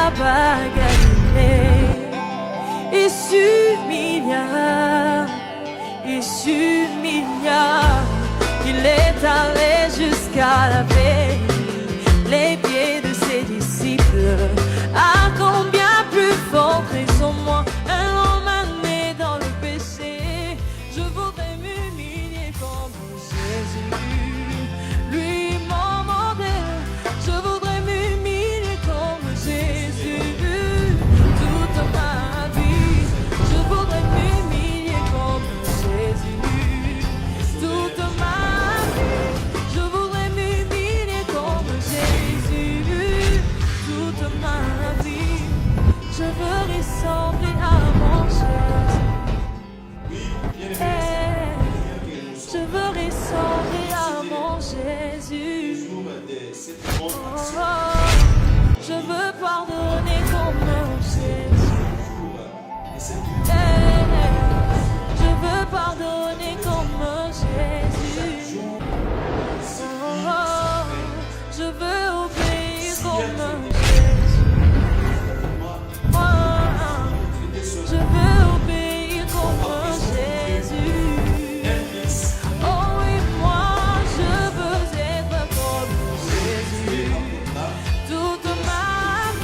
là-bas à Galilée. Il s'humilia, il est allé jusqu'à laver les pieds de ses disciples. À combien plus forte raison moi, un homme né dans le péché, je voudrais m'humilier comme Jésus. Lui mon modèle, je voudrais m'humilier comme Jésus. Toute ma vie, je voudrais m'humilier comme Jésus. Toute ma vie, je voudrais m'humilier comme Jésus. Toute ma vie, je veux ressembler à mon Jésus. Je veux ressembler à mon Jésus. Oh, je veux pardonner comme mon Jésus. Je veux pardonner comme mon Jésus. Oh, je veux obéir comme mon Jésus. Oh, je veux obéir comme mon Jésus. Oh oui, moi je veux être comme Jésus. Toute ma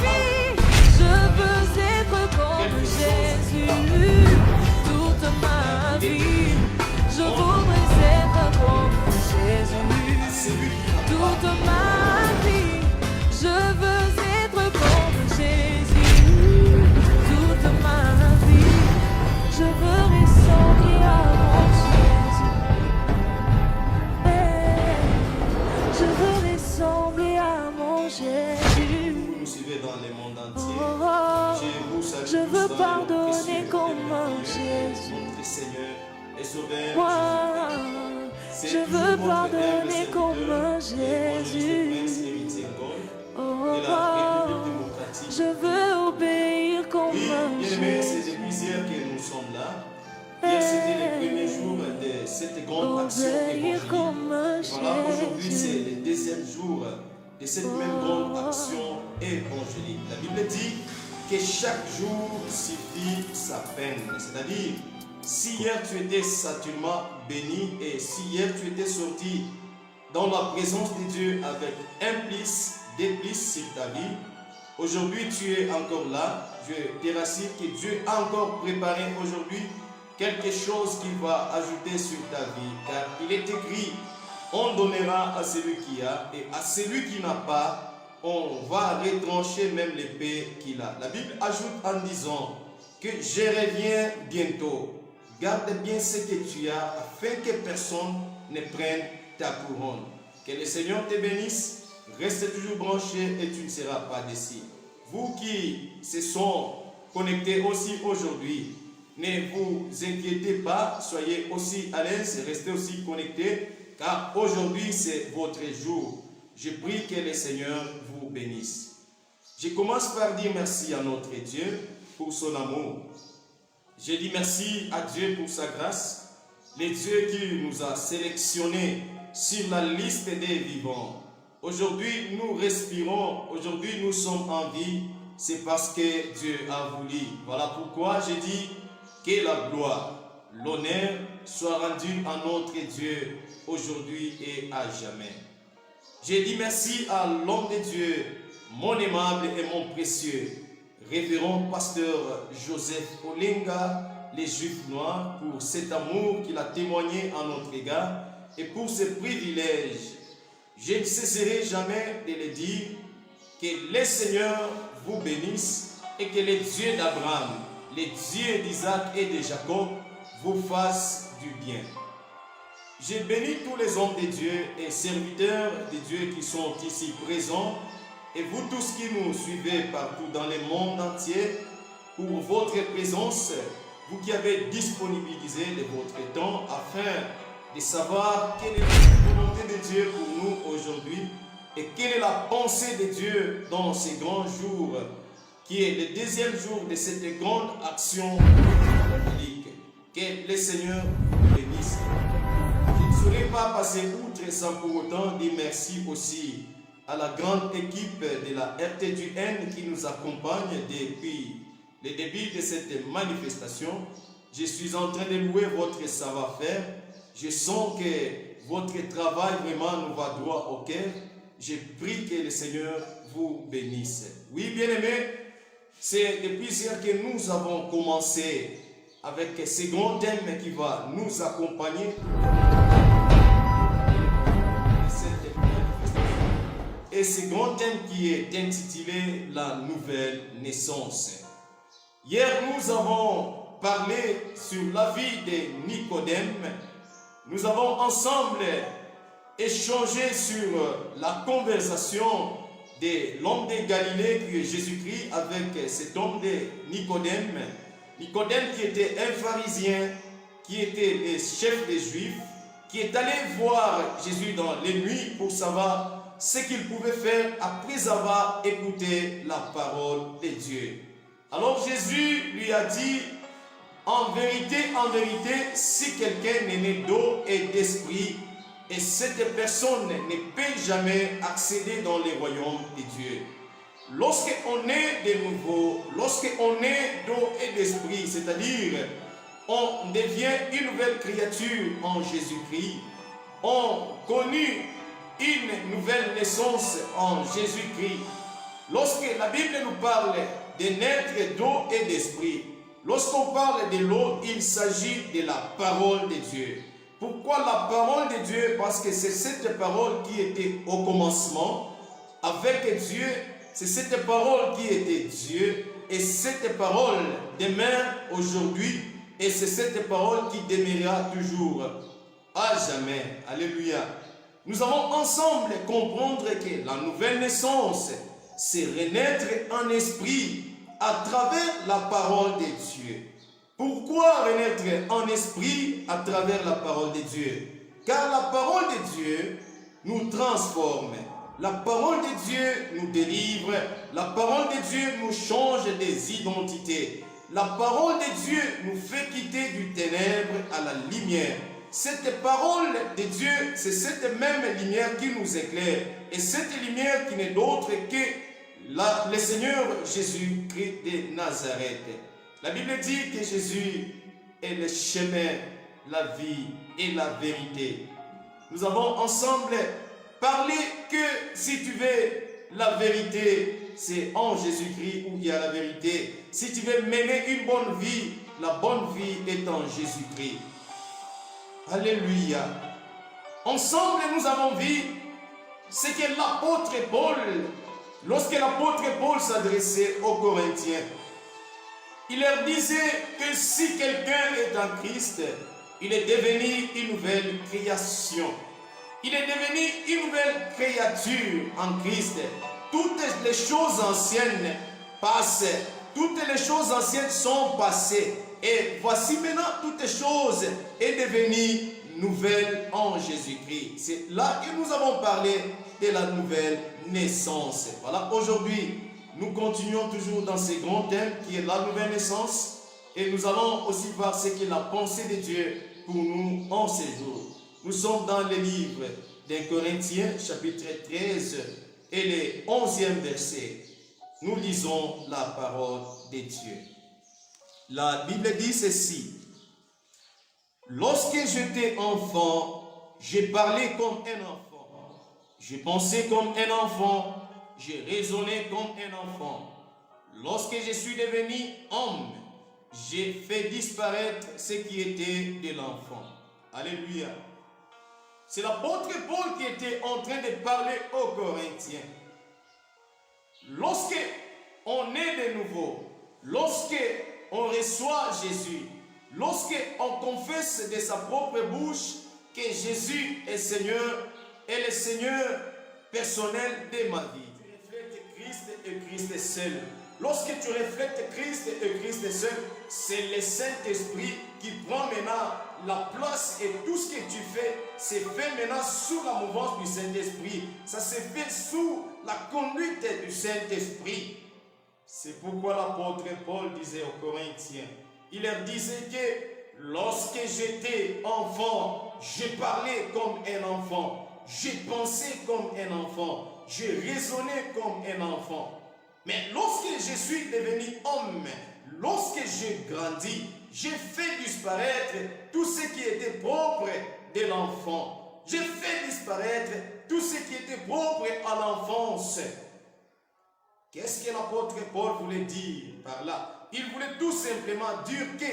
vie, je veux être comme Jésus. Toute ma vie, je voudrais être comme Jésus. Toute ma vie, je veux être comme Jésus. Toute ma vie, je veux ressembler à mon Jésus. Je veux ressembler à mon Jésus. Vous nous suivez dans le monde entier. Je veux pardonner comme mon Jésus. Notre Seigneur et Sauveur. Moi, je veux pardonner comme mon Jésus. Oh, je veux obéir comme mon Bien-aimés, c'est Jésus. depuis hier que nous sommes là. Hier, c'était le premier jour de cette grande action Obéir évangélique. comme mon Voilà, aujourd'hui, c'est Jésus. le deuxième jour de cette même grande action évangélique. La Bible dit que chaque jour suffit sa peine. C'est-à-dire, si hier tu étais certainement béni et si hier tu étais sorti dans la présence de Dieu avec un plus, deux plus sur ta vie, aujourd'hui tu es encore là. Je te rassure que Dieu a encore préparé aujourd'hui quelque chose qu'il va ajouter sur ta vie. Car il est écrit, on donnera à celui qui a et à celui qui n'a pas, on va retrancher même l'épée qu'il a. La Bible ajoute en disant que je reviens bientôt. Garde bien ce que tu as afin que personne ne prenne ta couronne. Que le Seigneur te bénisse. Reste toujours branché et tu ne seras pas déçu. Vous qui se sont connectés aussi aujourd'hui, ne vous inquiétez pas, soyez aussi à l'aise, restez aussi connectés, car aujourd'hui c'est votre jour. Je prie que le Seigneur vous bénisse. Je commence par dire merci à notre Dieu pour son amour. Je dis merci à Dieu pour sa grâce, le Dieu qui nous a sélectionnés sur la liste des vivants. Aujourd'hui, nous respirons, aujourd'hui, nous sommes en vie, c'est parce que Dieu a voulu. Voilà pourquoi je dis que la gloire, l'honneur soit rendu à notre Dieu aujourd'hui et à jamais. Je dis merci à l'homme de Dieu, mon aimable et mon précieux, révérend pasteur Joseph Olenga, les Juifs noirs, pour cet amour qu'il a témoigné à notre égard et pour ce privilège. Je ne cesserai jamais de le dire, que le Seigneur vous bénisse et que le Dieu d'Abraham, le Dieu d'Isaac et de Jacob vous fasse du bien. Je bénis tous les hommes de Dieu et serviteurs de Dieu qui sont ici présents et vous tous qui nous suivez partout dans le monde entier pour votre présence, vous qui avez disponibilisé de votre temps afin de savoir quelle est la volonté de Dieu pour nous aujourd'hui et quelle est la pensée de Dieu dans ces grands jours qui est le deuxième jour de cette grande action évangélique. Que le Seigneur vous bénisse. Je ne saurais pas passer outre sans pour autant dire merci aussi à la grande équipe de la RTDN qui nous accompagne depuis le début de cette manifestation. Je suis en train de louer votre savoir-faire. Je sens que votre travail vraiment nous va droit au cœur. Je prie que le Seigneur vous bénisse. Oui, bien-aimés, c'est depuis hier que nous avons commencé avec ce grand thème qui va nous accompagner. Et ce grand thème qui est intitulé la nouvelle naissance. Hier, nous avons parlé sur la vie de Nicodème. Nous avons ensemble échangé sur la conversation de l'homme de Galilée qui est Jésus-Christ avec cet homme de Nicodème. Nicodème qui était un pharisien, qui était le chef des Juifs, qui est allé voir Jésus dans les nuits pour savoir ce qu'il pouvait faire après avoir écouté la parole de Dieu. Alors Jésus lui a dit, en vérité, si quelqu'un n'est né d'eau et d'esprit, et cette personne ne peut jamais accéder dans le royaume de Dieu. Lorsqu'on est de nouveau, lorsqu'on est d'eau et d'esprit, c'est-à-dire on devient une nouvelle créature en Jésus-Christ, on connaît une nouvelle naissance en Jésus-Christ. Lorsque la Bible nous parle de naître d'eau et d'esprit, lorsqu'on parle de l'eau, il s'agit de la parole de Dieu. Pourquoi la parole de Dieu? Parce que c'est cette parole qui était au commencement avec Dieu, c'est cette parole qui était Dieu, et cette parole demeure aujourd'hui, et c'est cette parole qui demeurera toujours à jamais. Alléluia. Nous allons ensemble comprendre que la nouvelle naissance, c'est renaître en esprit à travers la parole de Dieu. Pourquoi renaître en esprit à travers la parole de Dieu? Car la parole de Dieu nous transforme. La parole de Dieu nous délivre. La parole de Dieu nous change des identités. La parole de Dieu nous fait quitter du ténèbre à la lumière. Cette parole de Dieu, c'est cette même lumière qui nous éclaire. Et cette lumière qui n'est d'autre que le Seigneur Jésus-Christ de Nazareth. La Bible dit que Jésus est le chemin, la vie et la vérité. Nous avons ensemble parlé que si tu veux la vérité, c'est en Jésus-Christ où il y a la vérité. Si tu veux mener une bonne vie, la bonne vie est en Jésus-Christ. Alléluia. Ensemble, nous avons vu ce que l'apôtre Paul, lorsque l'apôtre Paul s'adressait aux Corinthiens, il leur disait que si quelqu'un est en Christ, il est devenu une nouvelle création. Il est devenu une nouvelle créature en Christ. Toutes les choses anciennes passent. Toutes les choses anciennes sont passées. Et voici maintenant toutes les choses sont devenues nouvelles en Jésus-Christ. C'est là que nous avons parlé de la nouvelle naissance. Voilà, aujourd'hui, nous continuons toujours dans ce grand thème qui est la nouvelle naissance. Et nous allons aussi voir ce qu'est la pensée de Dieu pour nous en ces jours. Nous sommes dans le livre des Corinthiens, chapitre 13, et le 11e verset. Nous lisons la parole de Dieu. La Bible dit ceci. Lorsque j'étais enfant, j'ai parlé comme un enfant. J'ai pensé comme un enfant. J'ai raisonné comme un enfant. Lorsque je suis devenu homme, j'ai fait disparaître ce qui était de l'enfant. Alléluia. C'est l'apôtre Paul qui était en train de parler aux Corinthiens. Lorsque on est de nouveau, lorsque on reçoit Jésus, lorsque on confesse de sa propre bouche que Jésus est Seigneur et le Seigneur personnel de ma vie. Tu reflètes Christ et Christ seul. Lorsque tu reflètes Christ et Christ seul, c'est le Saint-Esprit qui prend maintenant la place et tout ce que tu fais, c'est fait maintenant sous la mouvance du Saint-Esprit. Ça se fait sous la conduite du Saint-Esprit. C'est pourquoi l'apôtre Paul disait aux Corinthiens, il leur disait que lorsque j'étais enfant, j'ai parlé comme un enfant, j'ai pensé comme un enfant. je raisonnais comme un enfant. Mais lorsque je suis devenu homme, lorsque j'ai grandi, j'ai fait disparaître tout ce qui était propre de l'enfant. J'ai fait disparaître tout ce qui était propre à l'enfance. Qu'est-ce que l'apôtre Paul voulait dire par là? Il voulait tout simplement dire que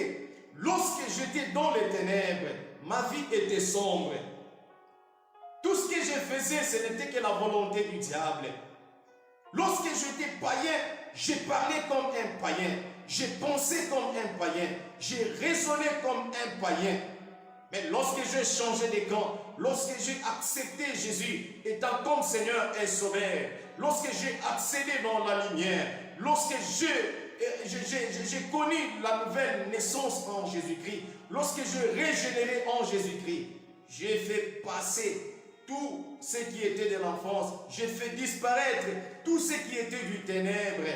lorsque j'étais dans les ténèbres, ma vie était sombre. Tout ce que je faisais, ce n'était que la volonté du diable. Lorsque j'étais païen, je parlais comme un païen. Je pensais comme un païen. Je raisonnais comme un païen. Mais lorsque j'ai changé de camp, lorsque j'ai accepté Jésus étant comme Seigneur et Sauveur, lorsque j'ai accédé dans la lumière, lorsque j'ai connu la nouvelle naissance en Jésus-Christ, lorsque je régénéré en Jésus-Christ, j'ai fait passer tout ce qui était de l'enfance, j'ai fait disparaître tout ce qui était du ténèbre.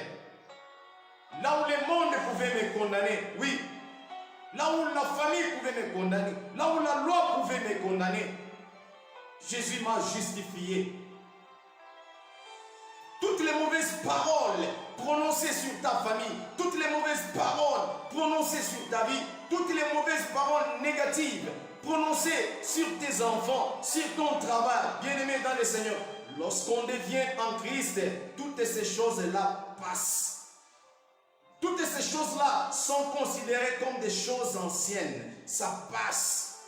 Là où le monde pouvait me condamner, oui, là où la famille pouvait me condamner, là où la loi pouvait me condamner, Jésus m'a justifié. Toutes les mauvaises paroles prononcées sur ta famille, toutes les mauvaises paroles prononcées sur ta vie, toutes les mauvaises paroles négatives prononcées sur tes enfants, sur ton travail, bien-aimé dans le Seigneur, lorsqu'on devient en Christ, toutes ces choses-là passent. Toutes ces choses-là sont considérées comme des choses anciennes. Ça passe.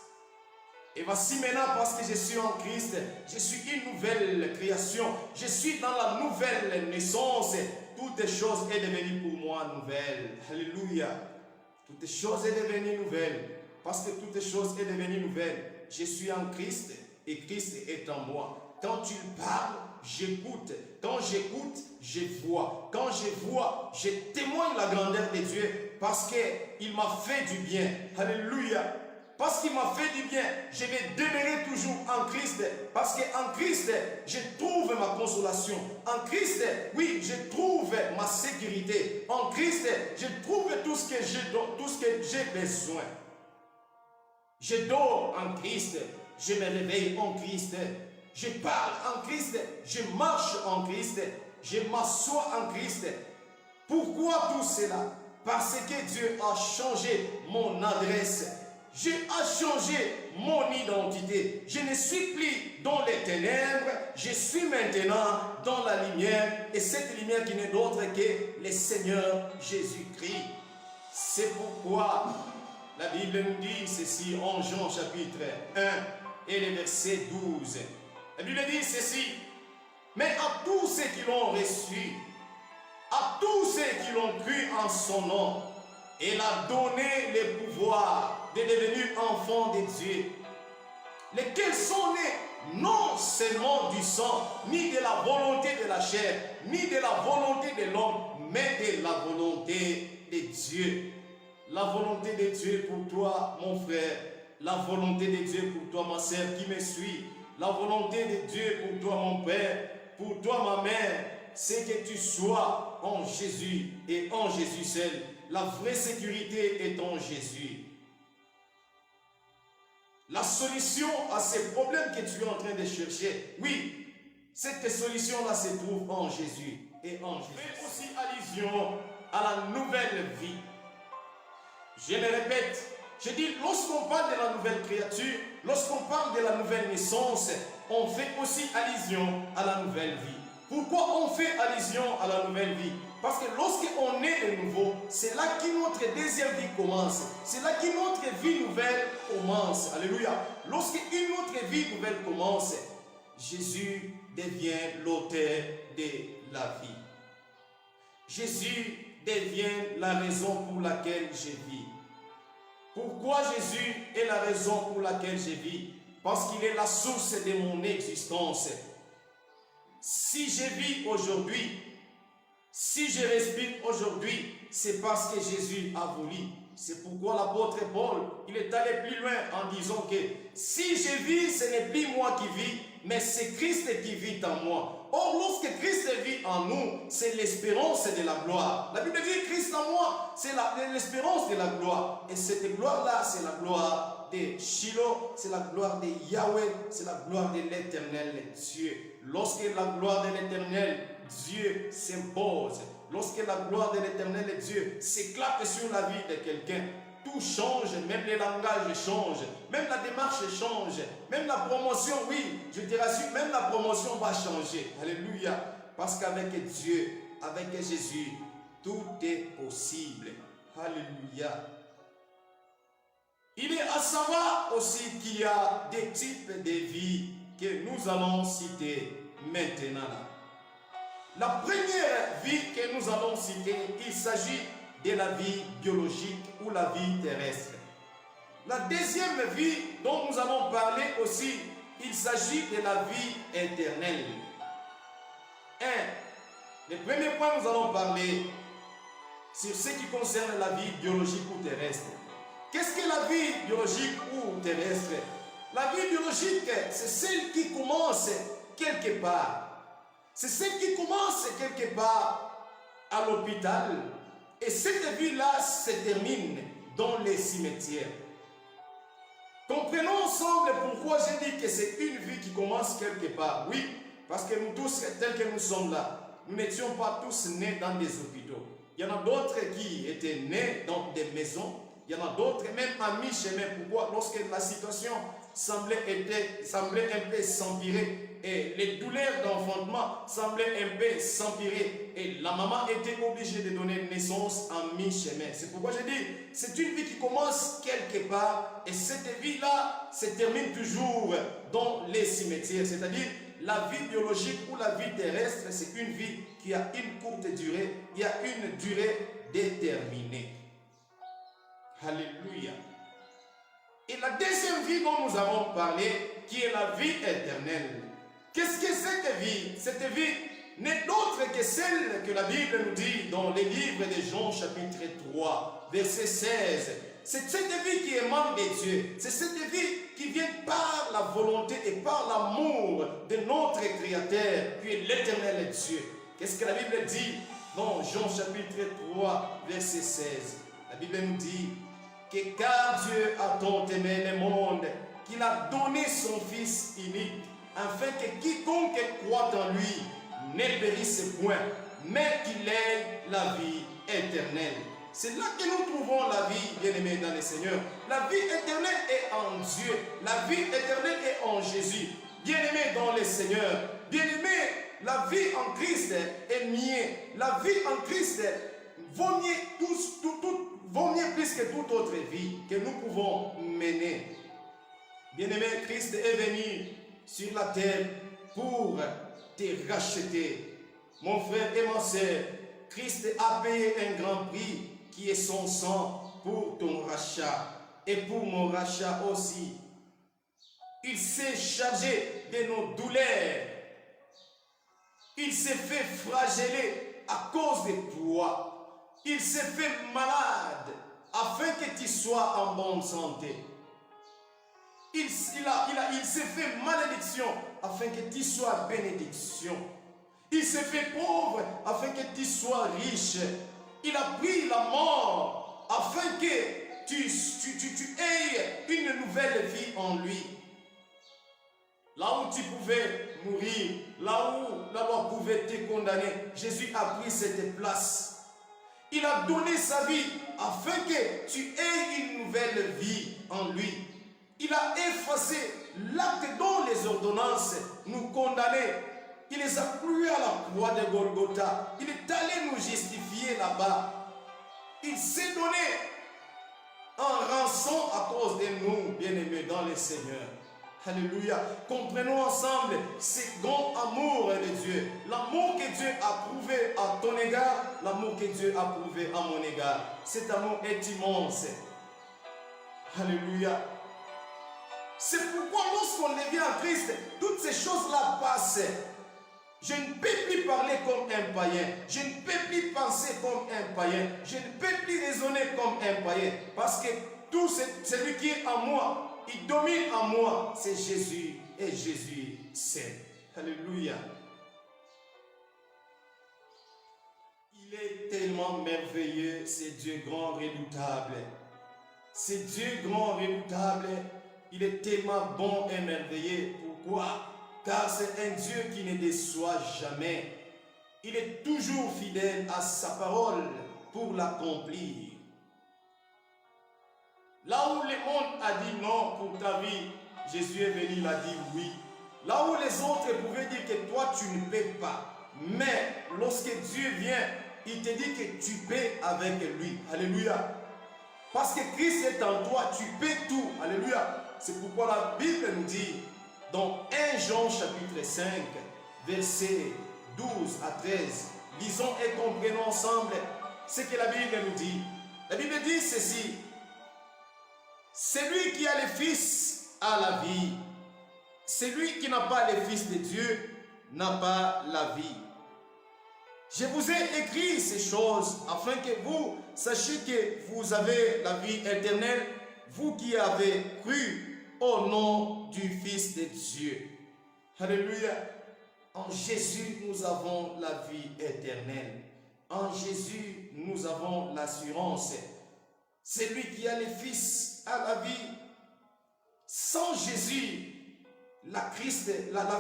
Et voici maintenant, parce que je suis en Christ, je suis une nouvelle création. Je suis dans la nouvelle naissance. Toutes choses sont devenues pour moi nouvelles. Alléluia. Toutes choses sont devenues nouvelles. Parce que toutes choses sont devenues nouvelles. Je suis en Christ et Christ est en moi. Quand tu parles, j'écoute. Quand j'écoute, je vois. Quand je vois, je témoigne la grandeur de Dieu parce qu'il m'a fait du bien. Alléluia. Parce qu'il m'a fait du bien, je vais demeurer toujours en Christ. Parce qu'en Christ, je trouve ma consolation. En Christ, oui, je trouve ma sécurité. En Christ, je trouve tout ce que j'ai besoin. Je dors en Christ. Je me réveille en Christ. Je parle en Christ. Je marche en Christ. Je m'assois en Christ. Pourquoi tout cela? Parce que Dieu a changé mon adresse. Dieu a changé mon identité. Je ne suis plus dans les ténèbres. Je suis maintenant dans la lumière. Et cette lumière qui n'est d'autre que le Seigneur Jésus-Christ. C'est pourquoi la Bible nous dit ceci en Jean chapitre 1 et le verset 12. La Bible dit ceci. Mais à tous ceux qui l'ont reçu, à tous ceux qui l'ont cru en son nom, il a donné le pouvoir de devenir enfants de Dieu, lesquels sont nés non seulement du sang, ni de la volonté de la chair, ni de la volonté de l'homme, mais de la volonté de Dieu. La volonté de Dieu pour toi, mon frère, la volonté de Dieu pour toi, ma sœur qui me suit, la volonté de Dieu pour toi, mon père, pour toi, ma mère, c'est que tu sois en Jésus et en Jésus seul. La vraie sécurité est en Jésus. La solution à ces problèmes que tu es en train de chercher, oui, cette solution-là se trouve en Jésus et en Jésus. Fais aussi allusion à la nouvelle vie. Je le répète, je dis, lorsqu'on parle de la nouvelle créature, lorsqu'on parle de la nouvelle naissance, on fait aussi allusion à la nouvelle vie. Pourquoi on fait allusion à la nouvelle vie? Parce que lorsqu'on est de nouveau, c'est là que notre deuxième vie commence. C'est là que notre vie nouvelle commence. Alléluia. Lorsqu'une autre vie nouvelle commence, Jésus devient l'auteur de la vie. Jésus devient la raison pour laquelle je vis. Pourquoi Jésus est la raison pour laquelle je vis? Parce qu'il est la source de mon existence. Si je vis aujourd'hui, si je respire aujourd'hui, c'est parce que Jésus a voulu. C'est pourquoi l'apôtre Paul, il est allé plus loin en disant que si je vis, ce n'est plus moi qui vis, mais c'est Christ qui vit en moi. Or, lorsque Christ vit en nous, c'est l'espérance de la gloire. La Bible dit Christ en moi, c'est l'espérance de la gloire. Et cette gloire-là, c'est la gloire de Shiloh, c'est la gloire de Yahweh, c'est la gloire de l'éternel Dieu. lorsque la gloire de l'Éternel, Dieu s'impose, lorsque la gloire de l'Éternel Dieu s'éclate sur la vie de quelqu'un, tout change, même les langages changent, même la démarche change, même la promotion, oui, je te rassure, même la promotion va changer. Alléluia. Parce qu'avec Dieu, avec Jésus, tout est possible. Alléluia. Il est à savoir aussi qu'il y a des types de vie que nous allons citer maintenant. La première vie que nous allons citer, il s'agit de la vie biologique ou la vie terrestre. La deuxième vie dont nous allons parler aussi, il s'agit de la vie éternelle. Le premier point, nous allons parler sur ce qui concerne la vie biologique ou terrestre. Qu'est-ce que la vie biologique ou terrestre? La vie biologique, c'est celle qui commence quelque part. C'est celle qui commence quelque part à l'hôpital. Et cette vie-là se termine dans les cimetières. Comprenons ensemble pourquoi j'ai dit que c'est une vie qui commence quelque part. Oui, parce que nous tous, tels que nous sommes là, nous n'étions pas tous nés dans des hôpitaux. Il y en a d'autres qui étaient nés dans des maisons. Il y en a d'autres même à mi-chemin. Pourquoi? Lorsque la situation semblait un peu s'empirer et les douleurs d'enfantement semblaient un peu s'empirer et la maman était obligée de donner naissance à mi-chemin. C'est pourquoi je dis, c'est une vie qui commence quelque part et cette vie-là se termine toujours dans les cimetières. C'est-à-dire la vie biologique ou la vie terrestre, c'est une vie qui a une courte durée, il y a une durée déterminée. Alléluia. Et la deuxième vie dont nous avons parlé, qui est la vie éternelle. Qu'est-ce que cette vie? Cette vie n'est autre que celle que la Bible nous dit dans les livres de Jean chapitre 3, verset 16. C'est cette vie qui émane de Dieu. C'est cette vie qui vient par la volonté et par l'amour de notre Créateur, qui est l'éternel Dieu. Qu'est-ce que la Bible dit dans Jean chapitre 3, verset 16? La Bible nous dit que car Dieu a tant aimé le monde qu'il a donné son Fils unique, afin que quiconque croit en lui ne périsse point, mais qu'il ait la vie éternelle. C'est là que nous trouvons la vie, bien-aimés dans le Seigneur. La vie éternelle est en Dieu. La vie éternelle est en Jésus. Bien-aimés dans le Seigneur. Bien-aimés, la vie en Christ est mieux. La vie en Christ vaut mieux plus que toute autre vie que nous pouvons mener. Bien-aimé, Christ est venu sur la terre pour te racheter. Mon frère et ma sœur, Christ a payé un grand prix qui est son sang pour ton rachat et pour mon rachat aussi. Il s'est chargé de nos douleurs. Il s'est fait flageller à cause de toi. Il s'est fait malade afin que tu sois en bonne santé. Il s'est fait malédiction afin que tu sois bénédiction. Il s'est fait pauvre afin que tu sois riche. Il a pris la mort afin que tu aies une nouvelle vie en lui. Là où tu pouvais mourir, là où la loi pouvait te condamner, Jésus a pris cette place. Il a donné sa vie afin que tu aies une nouvelle vie en lui. Il a effacé l'acte dont les ordonnances nous condamnaient. Il les a cloués à la croix de Golgotha. Il est allé nous justifier là-bas. Il s'est donné en rançon à cause de nous, bien-aimés dans le Seigneur. Alléluia. Comprenons ensemble ce grand amour de Dieu. L'amour que Dieu a prouvé à ton égard, l'amour que Dieu a prouvé à mon égard. Cet amour est immense. Alléluia. C'est pourquoi lorsqu'on devient en Christ, toutes ces choses-là passent. Je ne peux plus parler comme un païen. Je ne peux plus penser comme un païen. Je ne peux plus raisonner comme un païen. Parce que tout celui qui est en moi, il domine en moi. C'est Jésus et Jésus seul. Alléluia. Il est tellement merveilleux, c'est Dieu grand, redoutable. C'est Dieu grand, redoutable. Il est tellement bon et merveilleux. Pourquoi? car c'est un Dieu qui ne déçoit jamais. Il est toujours fidèle à sa parole pour l'accomplir. Là où le monde a dit non pour ta vie, Jésus est venu, il a dit oui. Là où les autres pouvaient dire que toi tu ne paies pas, mais lorsque Dieu vient, il te dit que tu paies avec lui. Alléluia. Parce que Christ est en toi, tu paies tout. Alléluia. C'est pourquoi la Bible nous dit, dans 1 Jean chapitre 5, versets 12 à 13, lisons et comprenons ensemble ce que la Bible nous dit. La Bible dit ceci: celui qui a le Fils a la vie. Celui qui n'a pas le Fils de Dieu n'a pas la vie. Je vous ai écrit ces choses afin que vous sachiez que vous avez la vie éternelle, vous qui avez cru au nom du Fils de Dieu. Alléluia. En Jésus, nous avons la vie éternelle. En Jésus, nous avons l'assurance. Celui qui a le Fils a la vie. Sans Jésus, la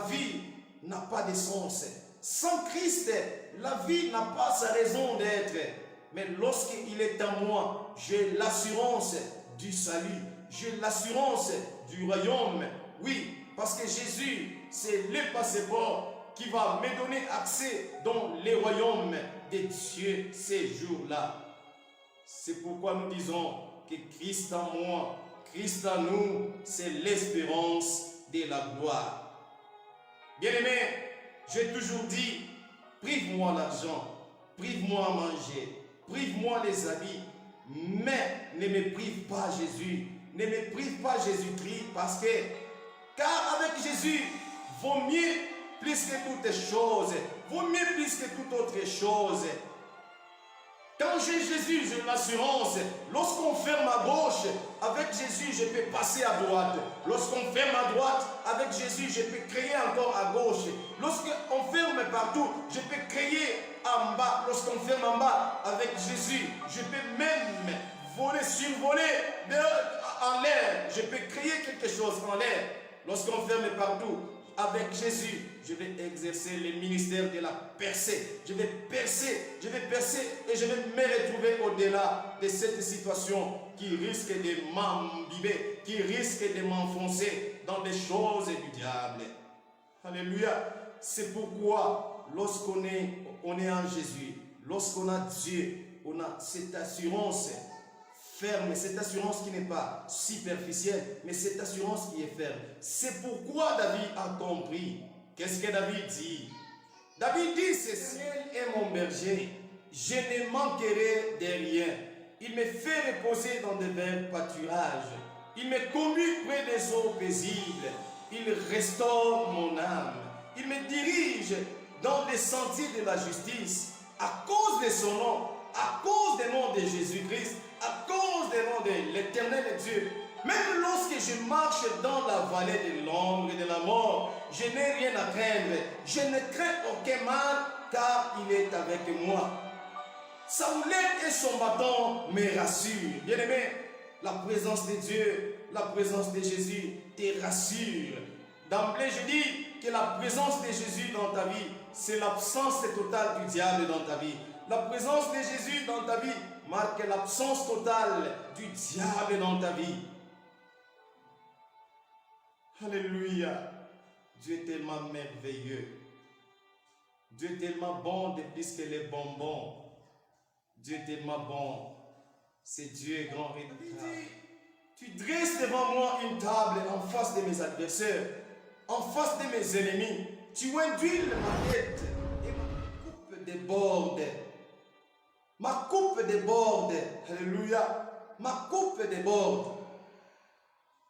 vie n'a pas de sens. Sans Christ, la vie n'a pas sa raison d'être. Mais lorsqu'il est en moi, j'ai l'assurance du salut. J'ai l'assurance du royaume. Oui, parce que Jésus, c'est le passeport qui va me donner accès dans le royaume de Dieu ces jours-là. C'est pourquoi nous disons que Christ en moi, Christ en nous, c'est l'espérance de la gloire. Bien-aimé, j'ai toujours dit, prive-moi l'argent, prive-moi à manger, prive-moi les habits, mais ne me prive pas Jésus, ne me prive pas Jésus-Christ, parce que, car avec Jésus, vaut mieux plus que toutes choses, vaut mieux plus que toute autre chose. Quand j'ai Jésus, j'ai l'assurance. Lorsqu'on ferme à gauche, avec Jésus, je peux passer à droite. Lorsqu'on ferme à droite, avec Jésus, je peux créer encore à gauche. Lorsqu'on ferme partout, je peux créer en bas. Lorsqu'on ferme en bas, avec Jésus, je peux même voler, survoler en l'air. Je peux créer quelque chose en l'air. Lorsqu'on ferme partout, avec Jésus, je vais exercer le ministère de la percée. Je vais percer et je vais me retrouver au-delà de cette situation qui risque de m'imbiber, qui risque de m'enfoncer dans les choses du diable. Alléluia. C'est pourquoi lorsqu'on est en Jésus, lorsqu'on a Dieu, on a cette assurance ferme, cette assurance qui n'est pas superficielle, mais cette assurance qui est ferme. C'est pourquoi David a compris. Qu'est-ce que David dit? David dit, ceci est mon berger, je ne manquerai de rien. Il me fait reposer dans de verts pâturages. Il me conduit près des eaux paisibles. Il restaure mon âme. Il me dirige dans les sentiers de la justice à cause de son nom, à cause du nom de Jésus-Christ, à cause du nom de l'Éternel Dieu. Même lorsque je marche dans la vallée de l'ombre et de la mort, je n'ai rien à craindre. Je ne crains aucun mal, car il est avec moi. Sa houlette et son bâton me rassurent. Bien-aimé, la présence de Dieu, la présence de Jésus te rassure. D'emblée, je dis que la présence de Jésus dans ta vie, c'est l'absence totale du diable dans ta vie. La présence de Jésus dans ta vie marque l'absence totale du diable dans ta vie. Alléluia. Dieu est tellement merveilleux. Dieu est tellement bon de plus que les bonbons. Dieu est tellement bon. C'est Dieu grand rédempteur. Tu dresses devant moi une table en face de mes adversaires, en face de mes ennemis. Tu induis ma tête et ma coupe déborde. Ma coupe déborde. Alléluia. Ma coupe déborde.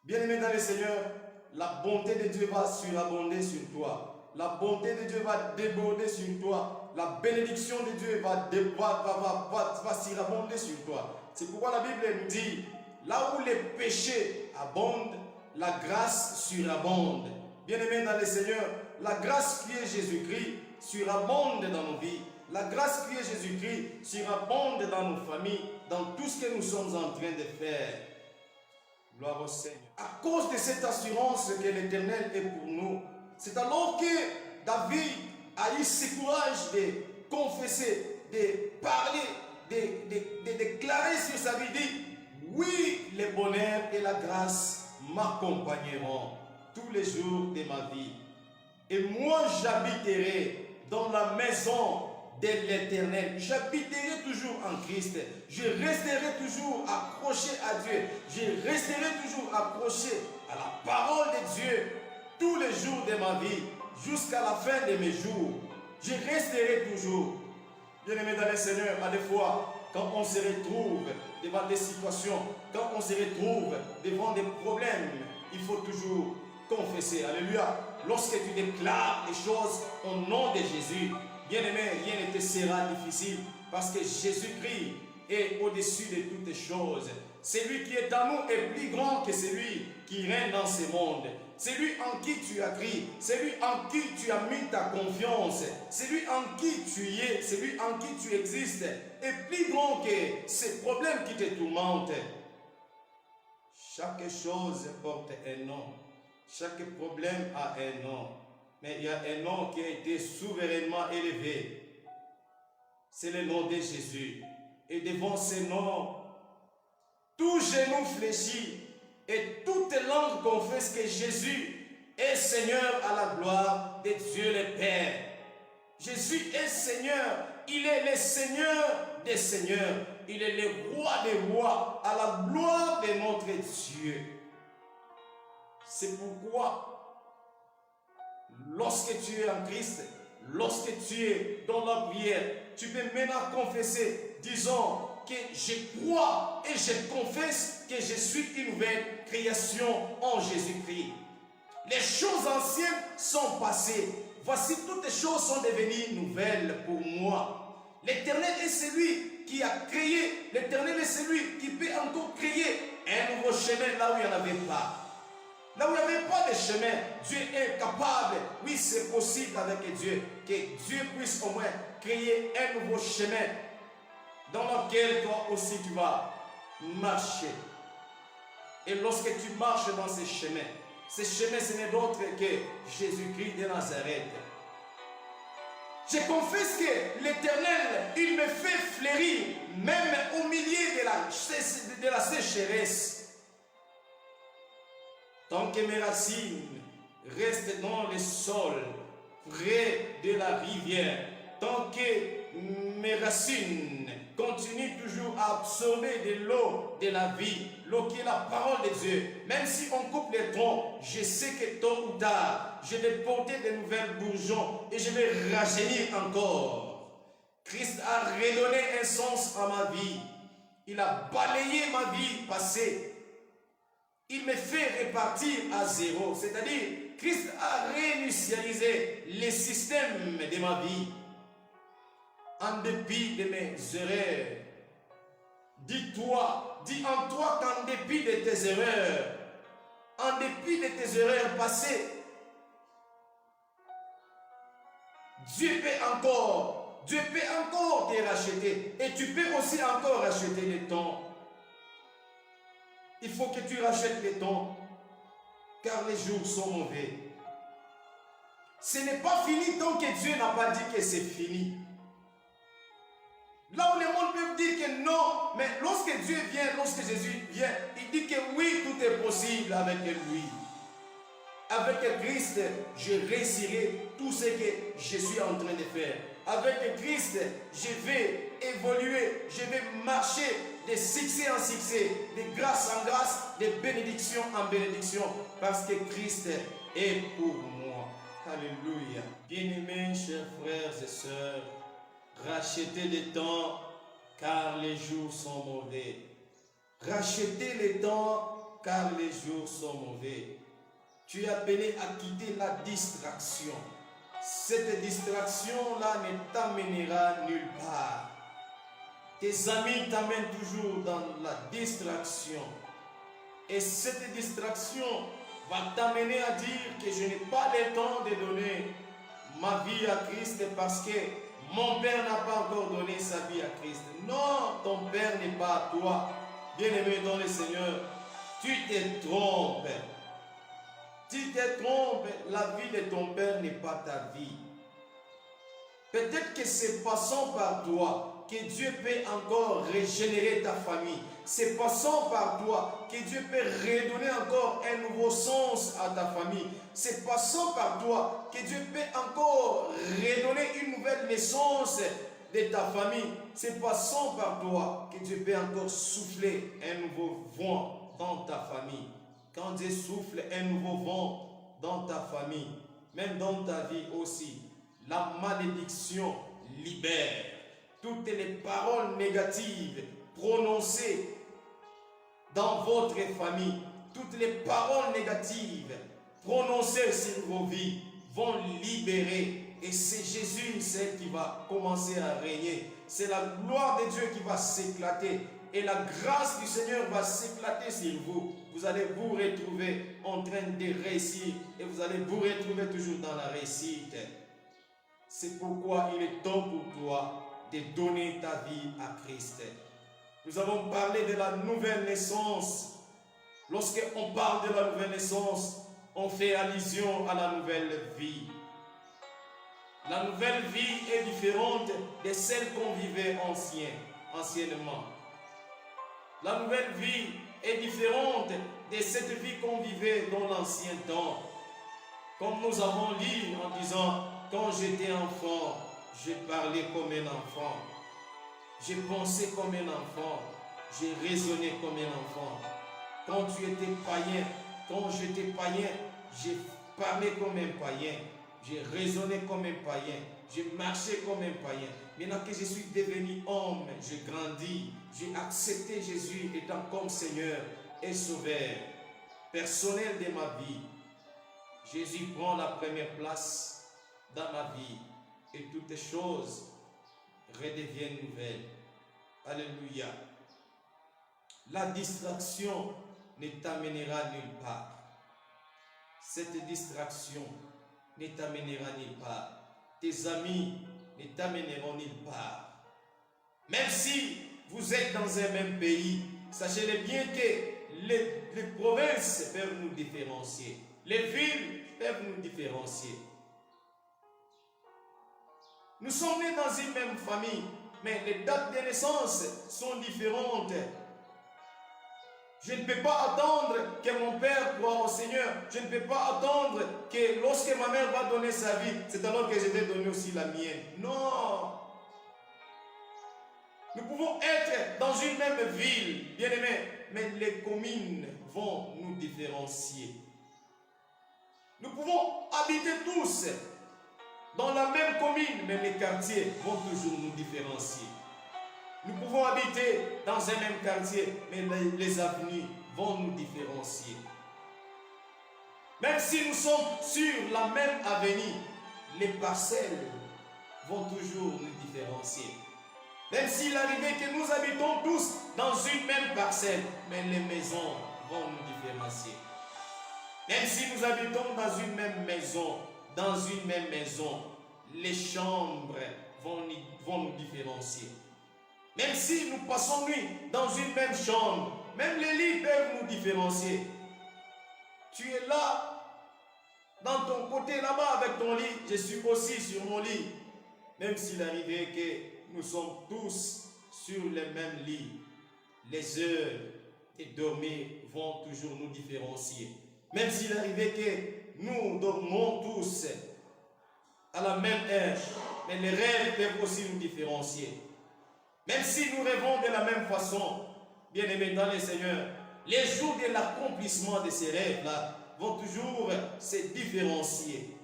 Bien-aimé dans le Seigneur, la bonté de Dieu va surabonder sur toi. La bonté de Dieu va déborder sur toi. La bénédiction de Dieu va surabonder sur toi. C'est pourquoi la Bible nous dit, là où les péchés abondent, la grâce surabonde. Bien-aimé dans le Seigneur, la grâce qui est Jésus-Christ surabonde dans nos vies. La grâce qui est Jésus-Christ surabonde dans nos familles, dans tout ce que nous sommes en train de faire. Gloire au Seigneur. À cause de cette assurance que l'Éternel est pour nous, C'est alors que David a eu ce courage de confesser, de parler, de déclarer sur sa vie, dit, oui, le bonheur et la grâce m'accompagneront tous les jours de ma vie. Et moi, j'habiterai dans la maison de l'Éternel. J'habiterai toujours en Christ. Je resterai toujours accroché à Dieu. Je resterai toujours accroché à la parole de Dieu tous les jours de ma vie, jusqu'à la fin de mes jours. Je resterai toujours. Bien-aimés dans le Seigneur, à des fois, quand on se retrouve devant des situations, quand on se retrouve devant des problèmes, il faut toujours confesser. Alléluia. Lorsque tu déclares les choses au nom de Jésus, bien-aimé, rien ne te sera difficile parce que Jésus-Christ est au-dessus de toutes choses. Celui qui est en nous est plus grand que celui qui règne dans ce monde. Celui en qui tu as crié, celui en qui tu as mis ta confiance, celui en qui tu es, celui en qui tu existes, est plus grand que ces problèmes qui te tourmentent. Chaque chose porte un nom. Chaque problème a un nom. Mais il y a un nom qui a été souverainement élevé. C'est le nom de Jésus. Et devant ce nom, tout genou fléchit et toute langue confesse que Jésus est Seigneur à la gloire de Dieu le Père. Jésus est Seigneur. Il est le Seigneur des Seigneurs. Il est le Roi des Rois à la gloire de notre Dieu. C'est pourquoi, lorsque tu es en Christ, lorsque tu es dans la prière, tu peux maintenant confesser, disons que je crois et je confesse que je suis une nouvelle création en Jésus-Christ. Les choses anciennes sont passées. Voici, toutes les choses sont devenues nouvelles pour moi. L'Éternel est celui qui a créé, l'Éternel est celui qui peut encore créer un nouveau chemin là où il n'y en avait pas. Là où il n'y avait pas de chemin, Dieu est capable, oui c'est possible avec Dieu, que Dieu puisse au moins créer un nouveau chemin dans lequel toi aussi tu vas marcher. Et lorsque tu marches dans ce chemin ce n'est d'autre que Jésus-Christ de Nazareth. Je confesse que l'Éternel, il me fait fleurir, même au milieu de la sécheresse. Tant que mes racines restent dans le sol, près de la rivière, tant que mes racines continuent toujours à absorber de l'eau de la vie, l'eau qui est la parole de Dieu, même si on coupe les troncs, je sais que tôt ou tard, je vais porter de nouvelles bourgeons et je vais rajeunir encore. Christ a redonné un sens à ma vie. Il a balayé ma vie passée. Il me fait repartir à zéro. C'est-à-dire, Christ a réinitialisé les systèmes de ma vie. En dépit de mes erreurs. Dis en toi qu'en dépit de tes erreurs, en dépit de tes erreurs passées, Dieu peut encore te racheter. Et tu peux aussi encore racheter le temps. Il faut que tu rachètes le temps, car les jours sont mauvais. Ce n'est pas fini tant que Dieu n'a pas dit que c'est fini. Là où le monde peut dire que non, mais lorsque Dieu vient, lorsque Jésus vient, il dit que oui, tout est possible avec lui. Avec Christ, je réussirai tout ce que je suis en train de faire. Avec Christ, je vais évoluer, je vais marcher de succès en succès, de grâce en grâce, de bénédiction en bénédiction, parce que Christ est pour moi. Alléluia. Bien-aimés, chers frères et sœurs, rachetez le temps, car les jours sont mauvais. Rachetez le temps, car les jours sont mauvais. Tu es appelé à quitter la distraction. Cette distraction-là ne t'amènera nulle part. Tes amis t'amènent toujours dans la distraction. Et cette distraction va t'amener à dire que je n'ai pas le temps de donner ma vie à Christ parce que mon Père n'a pas encore donné sa vie à Christ. Non, ton Père n'est pas à toi. Bien-aimé dans le Seigneur, tu te trompes. Tu te trompes, la vie de ton père n'est pas ta vie. Peut-être que c'est passant par toi que Dieu peut encore régénérer ta famille. C'est passant par toi que Dieu peut redonner encore un nouveau sens à ta famille. C'est passant par toi que Dieu peut encore redonner une nouvelle naissance de ta famille. C'est passant par toi que Dieu peut encore souffler un nouveau vent dans ta famille. Quand Dieu souffle un nouveau vent dans ta famille, même dans ta vie aussi, la malédiction libère. Toutes les paroles négatives prononcées dans votre famille, toutes les paroles négatives prononcées sur vos vies vont libérer. Et c'est Jésus, c'est qui va commencer à régner. C'est la gloire de Dieu qui va s'éclater. Et la grâce du Seigneur va s'éclater sur vous. Vous allez vous retrouver en train de réussir. Et vous allez vous retrouver toujours dans la réussite. C'est pourquoi il est temps pour toi de donner ta vie à Christ. Nous avons parlé de la nouvelle naissance. Lorsqu'on parle de la nouvelle naissance, on fait allusion à la nouvelle vie. La nouvelle vie est différente de celle qu'on vivait anciennement. La nouvelle vie est différente de cette vie qu'on vivait dans l'ancien temps. Comme nous avons lu en disant, quand j'étais enfant, je parlais comme un enfant. J'ai pensé comme un enfant. J'ai raisonné comme un enfant. Quand tu étais païen, quand j'étais païen, j'ai parlé comme un païen. J'ai raisonné comme un païen. J'ai marché comme un païen. Maintenant que je suis devenu homme, j'ai grandi. J'ai accepté Jésus étant comme Seigneur et Sauveur personnel de ma vie. Jésus prend la première place dans ma vie et toutes les choses redeviennent nouvelles. Alléluia. La distraction ne t'amènera nulle part. Cette distraction ne t'amènera nulle part. Tes amis ne t'amèneront nulle part. Même si vous êtes dans un même pays, sachez-le bien que les provinces peuvent nous différencier. Les villes peuvent nous différencier. Nous sommes nés dans une même famille, mais les dates de naissance sont différentes. Je ne peux pas attendre que mon père croie au Seigneur. Je ne peux pas attendre que lorsque ma mère va donner sa vie, c'est alors que je vais donner aussi la mienne. Non. Nous pouvons être dans une même ville, bien aimés, mais les communes vont nous différencier. Nous pouvons habiter tous dans la même commune, mais les quartiers vont toujours nous différencier. Nous pouvons habiter dans un même quartier, mais les avenues vont nous différencier. Même si nous sommes sur la même avenue, les parcelles vont toujours nous différencier. Même s'il arrivait que nous habitons tous dans une même parcelle, mais les maisons vont nous différencier. Même si nous habitons dans une même maison, les chambres vont nous différencier. Même si nous passons nuit dans une même chambre, même les lits peuvent nous différencier. Tu es là, dans ton côté là-bas avec ton lit, je suis aussi sur mon lit. Même s'il arrivait que nous sommes tous sur le même lit, les heures de dormir vont toujours nous différencier. Même s'il arrivait que nous dormons tous à la même heure, mais les rêves peuvent aussi nous différencier. Même si nous rêvons de la même façon, bien-aimés dans le Seigneur, les jours de l'accomplissement de ces rêves-là vont toujours se différencier.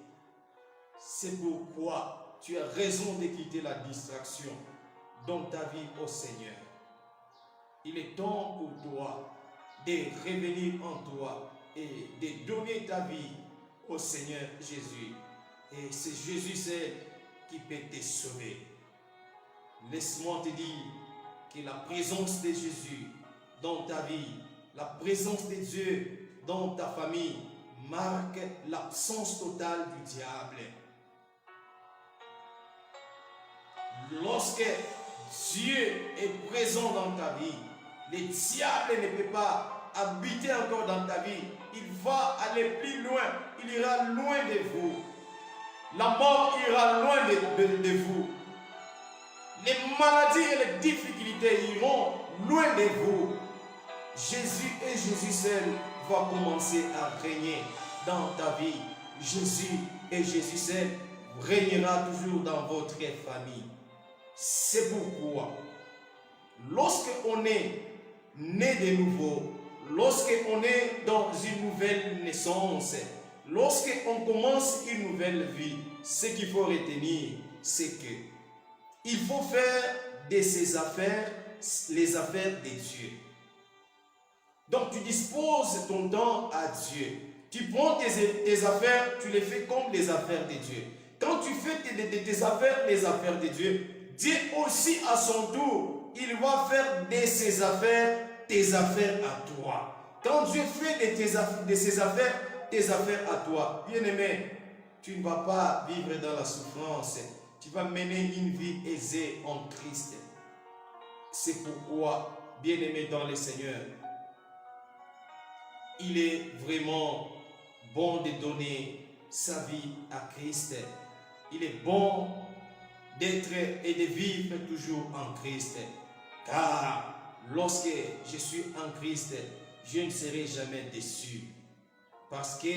C'est pourquoi tu as raison de quitter la distraction dans ta vie au Seigneur. Il est temps pour toi de revenir en toi et de donner ta vie au Seigneur Jésus. Et c'est Jésus seul qui peut te sauver. Laisse-moi te dire que la présence de Jésus dans ta vie, la présence de Dieu dans ta famille marque l'absence totale du diable. Lorsque Dieu est présent dans ta vie, le diable ne peut pas habiter encore dans ta vie. Il va aller plus loin. Il ira loin de vous. La mort ira loin de vous. Les maladies et les difficultés iront loin de vous. Jésus et Jésus seul va commencer à régner dans ta vie. Jésus et Jésus seul régnera toujours dans votre famille. C'est pourquoi, lorsque on est né de nouveau, lorsque on est dans une nouvelle naissance, lorsque on commence une nouvelle vie, ce qu'il faut retenir, c'est que il faut faire de ses affaires les affaires de Dieu. Donc tu disposes ton temps à Dieu. Tu prends tes affaires, tu les fais comme les affaires de Dieu. Quand tu fais tes affaires les affaires de Dieu, Dieu aussi à son tour, il va faire de ses affaires tes affaires à toi. Quand Dieu fait de ses affaires tes affaires à toi, bien-aimé, tu ne vas pas vivre dans la souffrance. Tu vas mener une vie aisée en Christ. C'est pourquoi, bien-aimé dans le Seigneur, il est vraiment bon de donner sa vie à Christ. Il est bon d'être et de vivre toujours en Christ. Car lorsque je suis en Christ, je ne serai jamais déçu. Parce que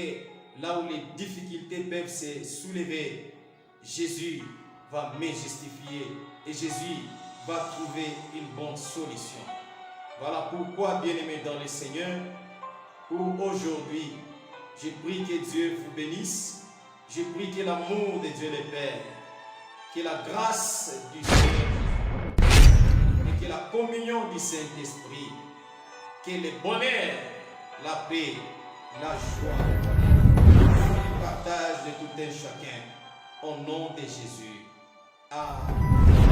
là où les difficultés peuvent se soulever, Jésus va me justifier et Jésus va trouver une bonne solution. Voilà pourquoi, bien-aimés dans le Seigneur, pour aujourd'hui, je prie que Dieu vous bénisse. Je prie que l'amour de Dieu le Père, que la grâce du Seigneur et que la communion du Saint-Esprit, que le bonheur, la paix, la joie, le partage de tout un chacun, au nom de Jésus. Amen.